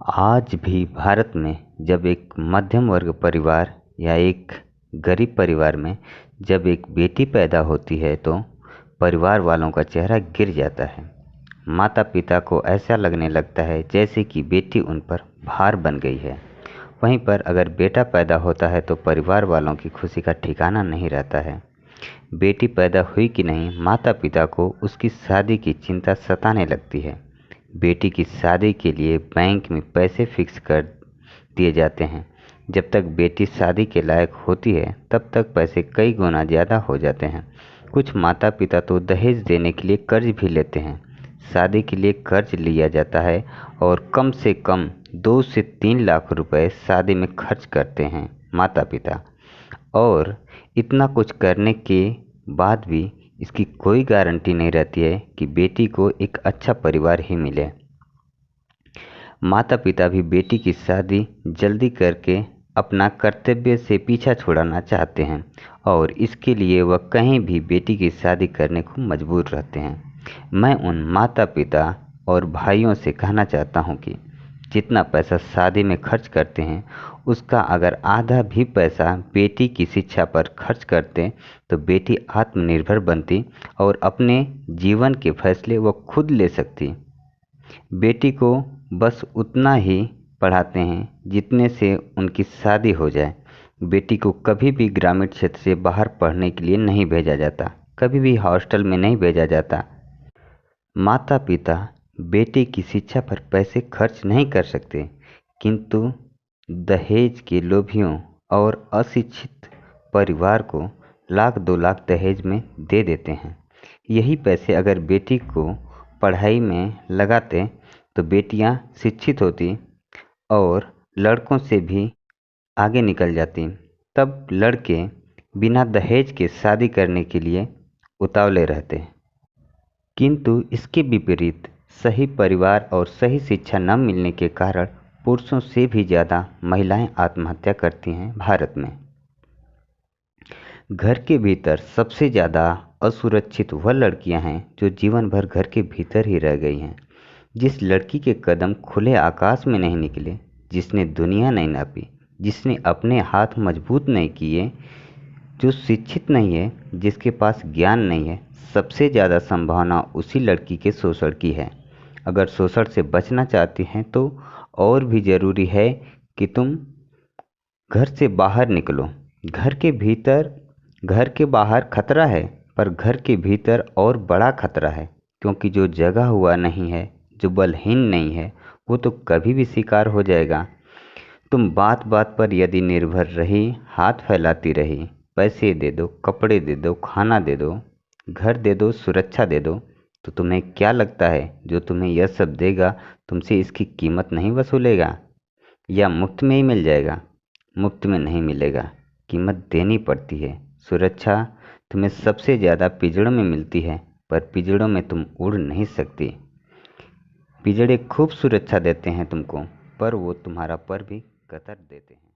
आज भी भारत में जब एक मध्यम वर्ग परिवार या एक गरीब परिवार में जब एक बेटी पैदा होती है तो परिवार वालों का चेहरा गिर जाता है। माता पिता को ऐसा लगने लगता है जैसे कि बेटी उन पर भार बन गई है। वहीं पर अगर बेटा पैदा होता है तो परिवार वालों की खुशी का ठिकाना नहीं रहता है। बेटी पैदा हुई कि नहीं, माता पिता को उसकी शादी की चिंता सताने लगती है। बेटी की शादी के लिए बैंक में पैसे फिक्स कर दिए जाते हैं। जब तक बेटी शादी के लायक होती है तब तक पैसे कई गुना ज़्यादा हो जाते हैं। कुछ माता पिता तो दहेज देने के लिए कर्ज भी लेते हैं। शादी के लिए कर्ज लिया जाता है और कम से कम 2 से 3 लाख रुपए शादी में खर्च करते हैं माता पिता। और इतना कुछ करने के बाद भी इसकी कोई गारंटी नहीं रहती है कि बेटी को एक अच्छा परिवार ही मिले। माता पिता भी बेटी की शादी जल्दी करके अपना कर्तव्य से पीछा छुड़ाना चाहते हैं और इसके लिए वह कहीं भी बेटी की शादी करने को मजबूर रहते हैं। मैं उन माता पिता और भाइयों से कहना चाहता हूं कि जितना पैसा शादी में खर्च करते हैं उसका अगर आधा भी पैसा बेटी की शिक्षा पर खर्च करते तो बेटी आत्मनिर्भर बनती और अपने जीवन के फैसले वो खुद ले सकती। बेटी को बस उतना ही पढ़ाते हैं जितने से उनकी शादी हो जाए। बेटी को कभी भी ग्रामीण क्षेत्र से बाहर पढ़ने के लिए नहीं भेजा जाता, कभी भी हॉस्टल में नहीं भेजा जाता। माता पिता बेटी की शिक्षा पर पैसे खर्च नहीं कर सकते, किंतु दहेज के लोभियों और अशिक्षित परिवार को लाख 2 लाख दहेज में दे देते हैं। यही पैसे अगर बेटी को पढ़ाई में लगाते तो बेटियां शिक्षित होती और लड़कों से भी आगे निकल जाती। तब लड़के बिना दहेज के शादी करने के लिए उतावले रहते। किंतु इसके विपरीत सही परिवार और सही शिक्षा न मिलने के कारण पुरुषों से भी ज़्यादा महिलाएं आत्महत्या करती हैं भारत में। घर के भीतर सबसे ज़्यादा असुरक्षित वह लड़कियां हैं जो जीवन भर घर के भीतर ही रह गई हैं। जिस लड़की के कदम खुले आकाश में नहीं निकले, जिसने दुनिया नहीं नापी, जिसने अपने हाथ मजबूत नहीं किए, जो शिक्षित नहीं है, जिसके पास ज्ञान नहीं है, सबसे ज़्यादा संभावना उसी लड़की के शोषण की है। अगर शोषण से बचना चाहती हैं तो और भी ज़रूरी है कि तुम घर से बाहर निकलो। घर के बाहर खतरा है, पर घर के भीतर और बड़ा खतरा है, क्योंकि जो जगा हुआ नहीं है, जो बलहीन नहीं है, वो तो कभी भी शिकार हो जाएगा। तुम बात बात पर यदि निर्भर रही, हाथ फैलाती रही, पैसे दे दो, कपड़े दे दो, खाना दे दो, घर दे दो, सुरक्षा दे दो, तो तुम्हें क्या लगता है जो तुम्हें यह सब देगा तुमसे इसकी कीमत नहीं वसूलेगा या मुफ्त में ही मिल जाएगा? मुफ्त में नहीं मिलेगा, कीमत देनी पड़ती है। सुरक्षा तुम्हें सबसे ज़्यादा पिंजड़ों में मिलती है, पर पिंजड़ों में तुम उड़ नहीं सकती। पिंजड़े खूब सुरक्षा देते हैं तुमको, पर वो तुम्हारा पर भी कतर देते हैं।